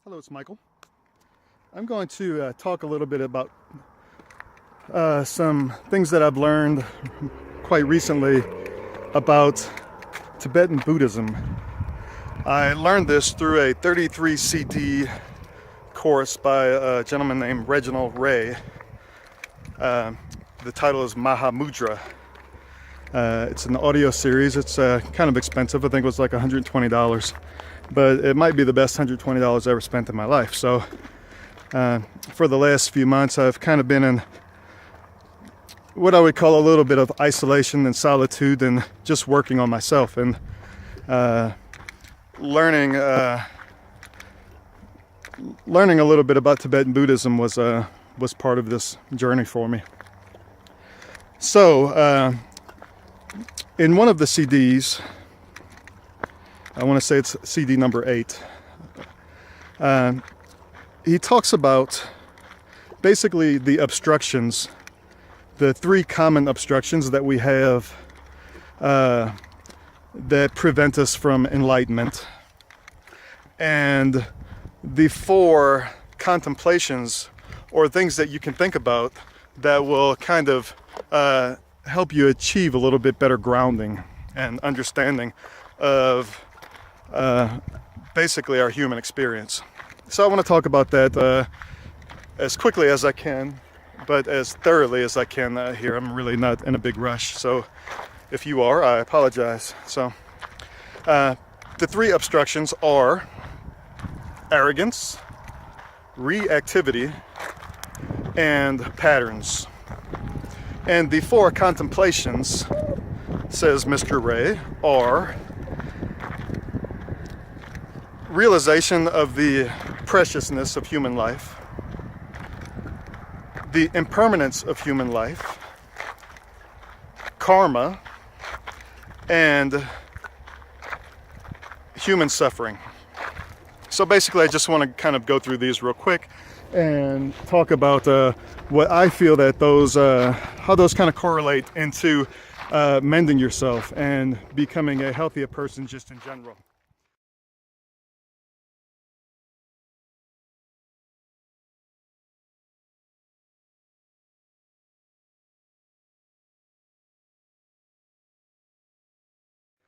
Hello, it's Michael. I'm going to talk a little bit about some things that I've learned quite recently about Tibetan Buddhism. I learned this through a 33 CD course by a gentleman named Reginald Ray. The title is Mahamudra. It's an audio series. It's kind of expensive. I think it was like $120. But it might be the best $120 I ever spent in my life. So for the last few months, I've kind of been in what I would call a little bit of isolation and solitude and just working on myself and learning a little bit about Tibetan Buddhism was part of this journey for me. So in one of the CDs, I want to say it's CD number 8. He talks about basically the obstructions, the 3 common obstructions that we have that prevent us from enlightenment, and the 4 contemplations or things that you can think about that will kind of help you achieve a little bit better grounding and understanding of basically our human experience. So I want to talk about that as quickly as I can, but as thoroughly as I can here. I'm really not in a big rush, so if you are, I apologize. So the 3 obstructions are arrogance, reactivity, and patterns. And the 4 contemplations, says Mr. Ray, are realization of the preciousness of human life, the impermanence of human life, karma, and human suffering. So basically, I just want to kind of go through these real quick and talk about what I feel that those, how those kind of correlate into mending yourself and becoming a healthier person just in general.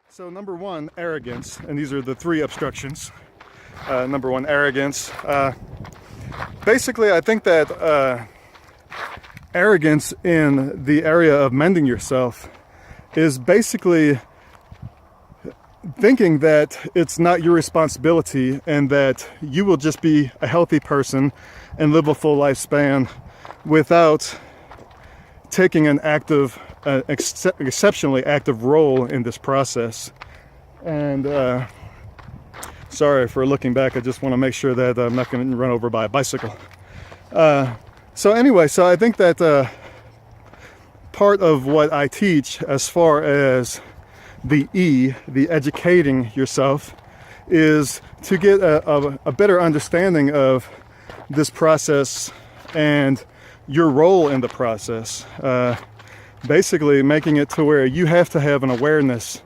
So number 1, arrogance, and these are the 3 obstructions. Number 1, arrogance. Basically, I think that arrogance in the area of mending yourself is basically thinking that it's not your responsibility and that you will just be a healthy person and live a full lifespan without taking an active, exceptionally active role in this process. And sorry for looking back. I just want to make sure that I'm not going to run over by a bicycle. So anyway, so I think that part of what I teach as far as the educating yourself, is to get a better understanding of this process and your role in the process. Basically making it to where you have to have an awareness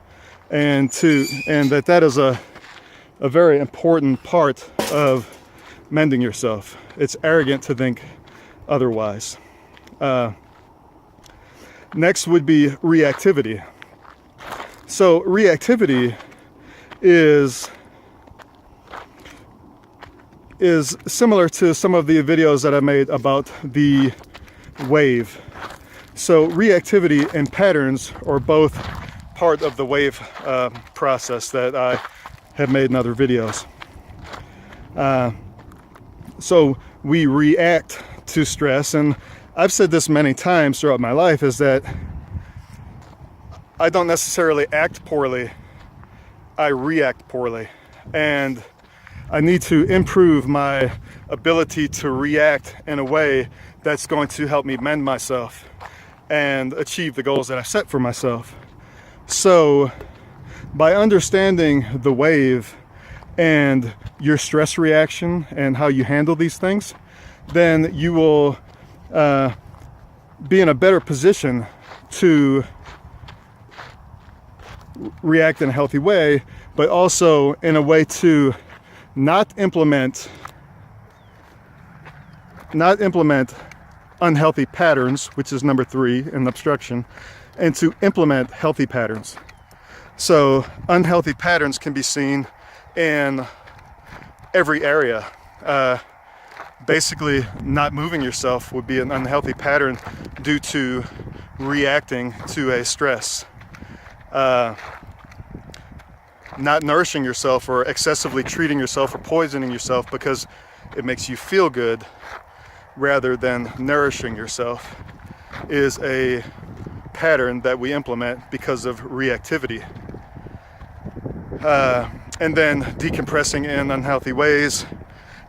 and that is a very important part of mending yourself. It's arrogant to think otherwise. Next would be reactivity. So reactivity is similar to some of the videos that I made about the wave. So reactivity and patterns are both part of the wave process that I have made in other videos. So we react to stress, and I've said this many times throughout my life, is that I don't necessarily act poorly, I react poorly. And I need to improve my ability to react in a way that's going to help me mend myself and achieve the goals that I set for myself. So by understanding the wave and your stress reaction and how you handle these things, then you will be in a better position to react in a healthy way, but also in a way to not implement not implement unhealthy patterns, which is number 3 in obstruction, and to implement healthy patterns. So unhealthy patterns can be seen in every area. Basically, not moving yourself would be an unhealthy pattern due to reacting to a stress. Not nourishing yourself or excessively treating yourself or poisoning yourself because it makes you feel good rather than nourishing yourself is a pattern that we implement because of reactivity. And then decompressing in unhealthy ways,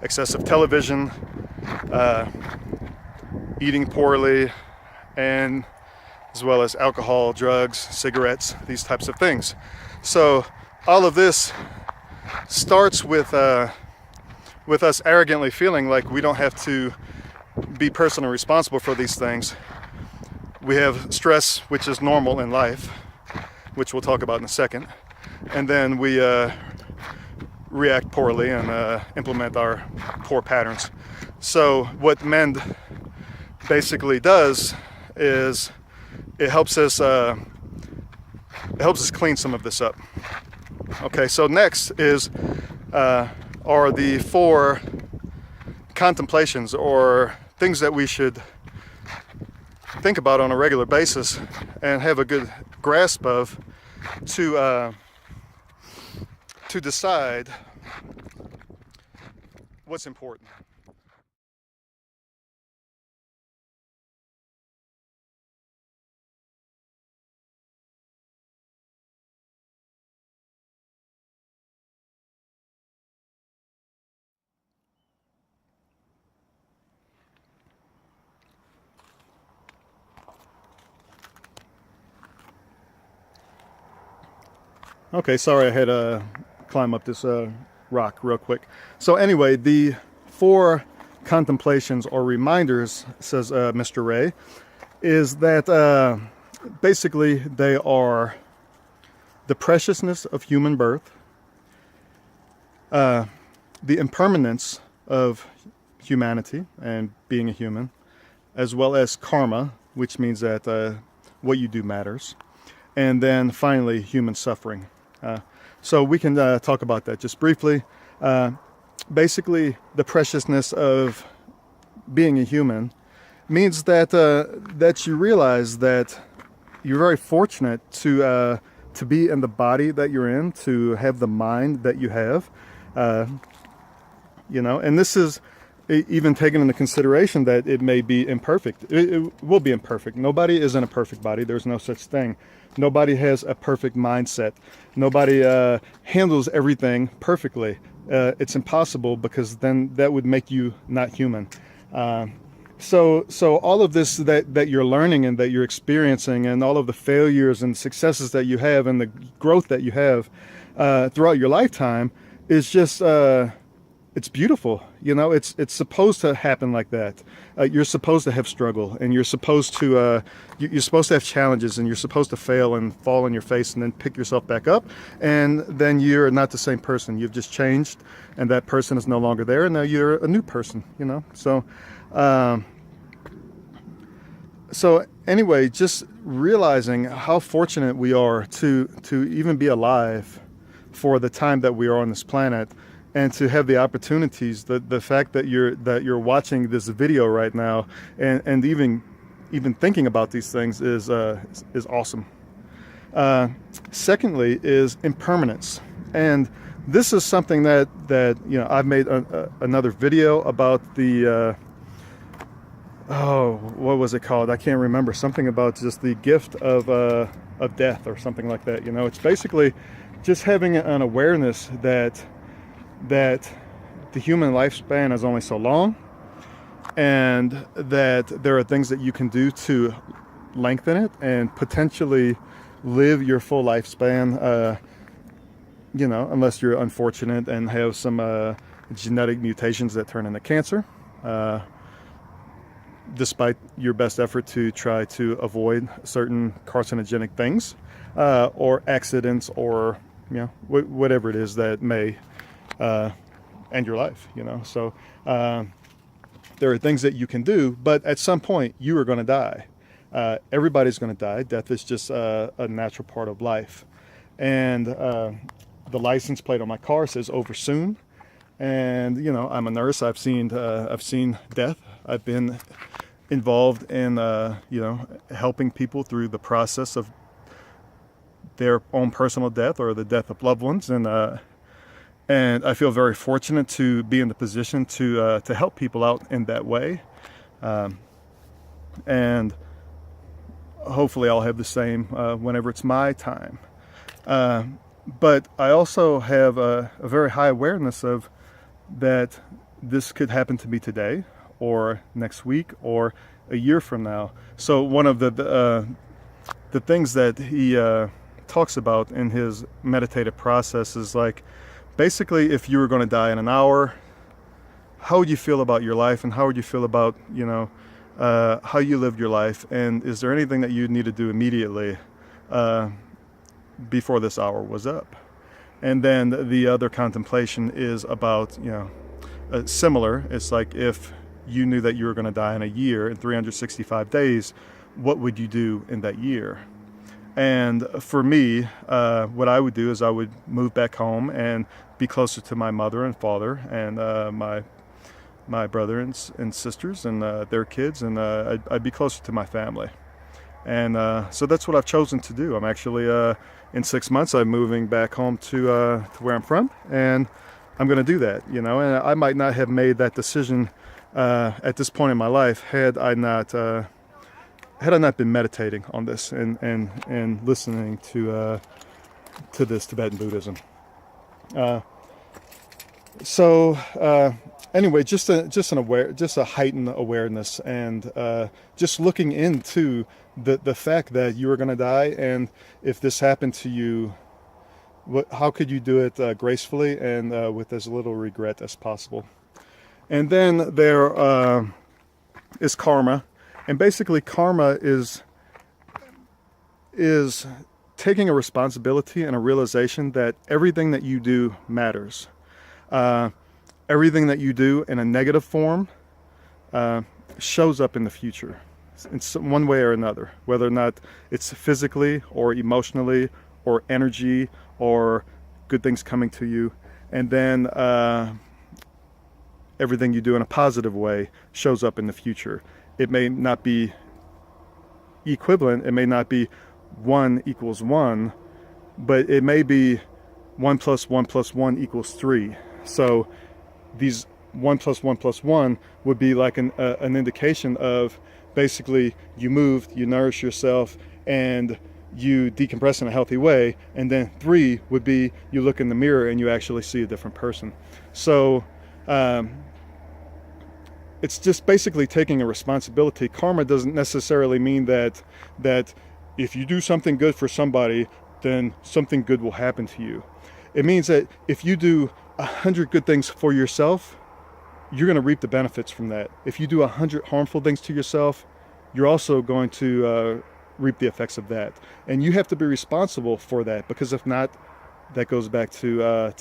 excessive television, eating poorly, and as well as alcohol, drugs, cigarettes, these types of things. So all of this starts with us arrogantly feeling like we don't have to be personally responsible for these things. We have stress, which is normal in life, which we'll talk about in a second, and then we react poorly and implement our poor patterns. So what m.e.n.d basically does is it helps us clean some of this up. Okay, so next is are the 4 contemplations, or things that we should think about on a regular basis and have a good grasp of to decide what's important. Okay, sorry I had to climb up this rock real quick. So anyway, the 4 contemplations or reminders, says Mr. Ray, is that basically they are the preciousness of human birth, the impermanence of humanity and being a human, as well as karma, which means that what you do matters, and then finally human suffering. So we can talk about that just briefly. Basically, the preciousness of being a human means that that you realize that you're very fortunate to be in the body that you're in, to have the mind that you have, and this is even taken into consideration that it may be imperfect. It will be imperfect. Nobody is in a perfect body. There's no such thing. Nobody has a perfect mindset. Nobody handles everything perfectly. It's impossible, because then that would make you not human. So all of this that you're learning and that you're experiencing, and all of the failures and successes that you have and the growth that you have throughout your lifetime is just it's beautiful. It's supposed to happen like that. You're supposed to have struggle, and you're supposed to have challenges, and you're supposed to fail and fall on your face and then pick yourself back up, and then you're not the same person. You've just changed, and that person is no longer there, and now you're a new person. So anyway, just realizing how fortunate we are to even be alive for the time that we are on this planet, and to have the opportunities, the fact that you're watching this video right now, and even thinking about these things is awesome. Secondly is impermanence, and this is something that I've made another video about the what was it called? I can't remember. Something about just the gift of death or something like that. It's basically just having an awareness that the human lifespan is only so long, and that there are things that you can do to lengthen it and potentially live your full lifespan, unless you're unfortunate and have some genetic mutations that turn into cancer, despite your best effort to try to avoid certain carcinogenic things, or accidents, or whatever it is that may end your life. So There are things that you can do, but at some point you are going to die. Everybody's going to die. Death is just a natural part of life. And the license plate on my car says over soon. And I'm a nurse. I've seen death. I've been involved in helping people through the process of their own personal death or the death of loved ones, and I feel very fortunate to be in the position to help people out in that way, and hopefully I'll have the same whenever it's my time. But I also have a very high awareness of that this could happen to me today, or next week, or a year from now. So one of the things that he talks about in his meditative process is like, basically, if you were going to die in an hour, how would you feel about your life, and how would you feel about how you lived your life, and is there anything that you need to do immediately before this hour was up? And then the other contemplation is about similar. It's like, if you knew that you were going to die in a year, in 365 days, what would you do in that year? And for me, what I would do is I would move back home and be closer to my mother and father, and my brother and sisters and their kids, and I'd be closer to my family. And so that's what I've chosen to do. I'm actually, in 6 months, I'm moving back home to where I'm from, and I'm going to do that, and I might not have made that decision at this point in my life had I not been meditating on this and listening to this Tibetan Buddhism. Anyway, just a heightened awareness, and just looking into the fact that you are going to die, and if this happened to you, how could you do it gracefully and with as little regret as possible? And then there is karma, and basically karma is taking a responsibility and a realization that everything that you do matters. Everything that you do in a negative form shows up in the future in one way or another, whether or not it's physically or emotionally or energy or good things coming to you. And then everything you do in a positive way shows up in the future. It may not be equivalent. It may not be 1 = 1, but it may be 1 + 1 + 1 = 3. So these 1 + 1 + 1 would be like an indication of, basically, you moved, you nourish yourself, and you decompress in a healthy way. And then 3 would be, you look in the mirror and you actually see a different person. So it's just basically taking a responsibility. Karma doesn't necessarily mean that if you do something good for somebody, then something good will happen to you. It means that if you do 100 good things for yourself, you're going to reap the benefits from that. If you do 100 harmful things to yourself, you're also going to reap the effects of that. And you have to be responsible for that, because if not, that goes back to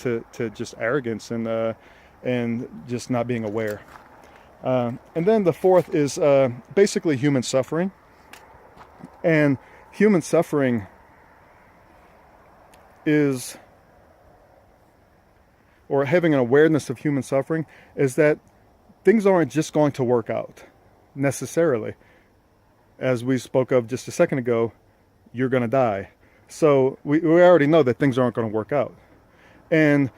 just arrogance and just not being aware. And then the fourth is basically human suffering. And human suffering is, or having an awareness of human suffering, is that things aren't just going to work out necessarily. As we spoke of just a second ago, you're going to die. So we already know that things aren't going to work out. And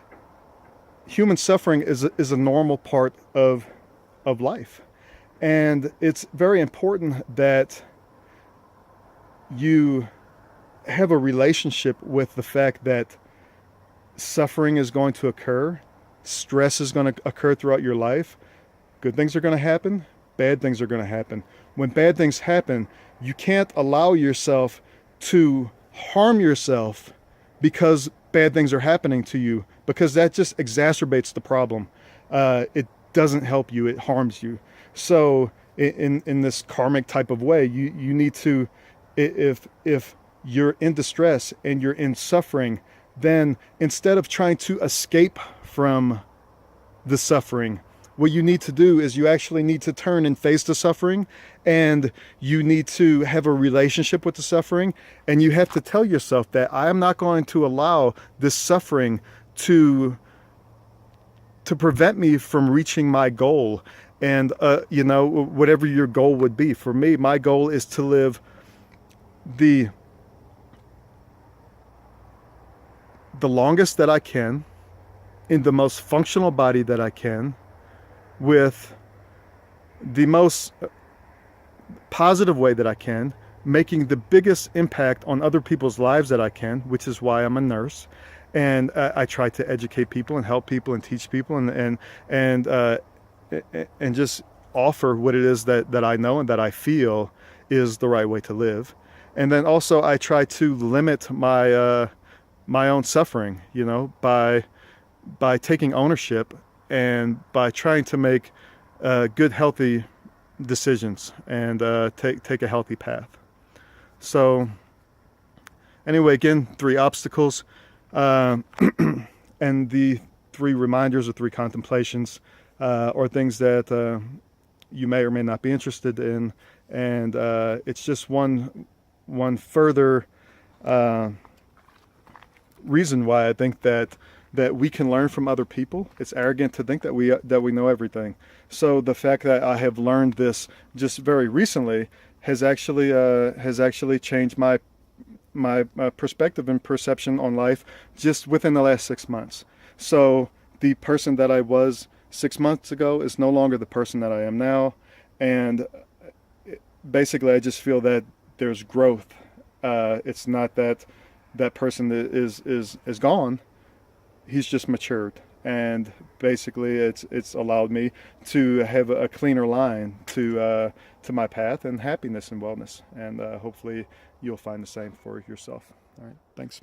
human suffering is a normal part of life. And it's very important that you have a relationship with the fact that suffering is going to occur, stress is going to occur throughout your life. Good things are going to happen, bad things are going to happen. When bad things happen, you can't allow yourself to harm yourself because bad things are happening to you, because that just exacerbates the problem. It doesn't help you, it harms you. So in this karmic type of way, you need to, if you're in distress and you're in suffering, then instead of trying to escape from the suffering, what you need to do is you actually need to turn and face the suffering, and you need to have a relationship with the suffering, and you have to tell yourself that I am not going to allow this suffering to prevent me from reaching my goal. And you know, whatever your goal would be. For me, my goal is to live the longest that I can, in the most functional body that I can, with the most positive way that I can, making the biggest impact on other people's lives that I can, which is why I'm a nurse. And I try to educate people and help people and teach people and just offer what it is that I know and that I feel is the right way to live. And then also I try to limit my my own suffering, you know, by taking ownership and by trying to make good, healthy decisions and take a healthy path. So anyway, again, 3 obstacles and the 3 reminders or 3 contemplations or things that you may or may not be interested in. And it's just one further reason why I think that we can learn from other people. It's arrogant to think that we know everything. So the fact that I have learned this just very recently has actually changed my perspective and perception on life just within the last 6 months. So the person that I was 6 months ago is no longer the person that I am now, and basically I just feel that there's growth. It's not that person is gone. He's just matured, and basically it's allowed me to have a cleaner line to my path and happiness and wellness, and hopefully you'll find the same for yourself. All right, thanks.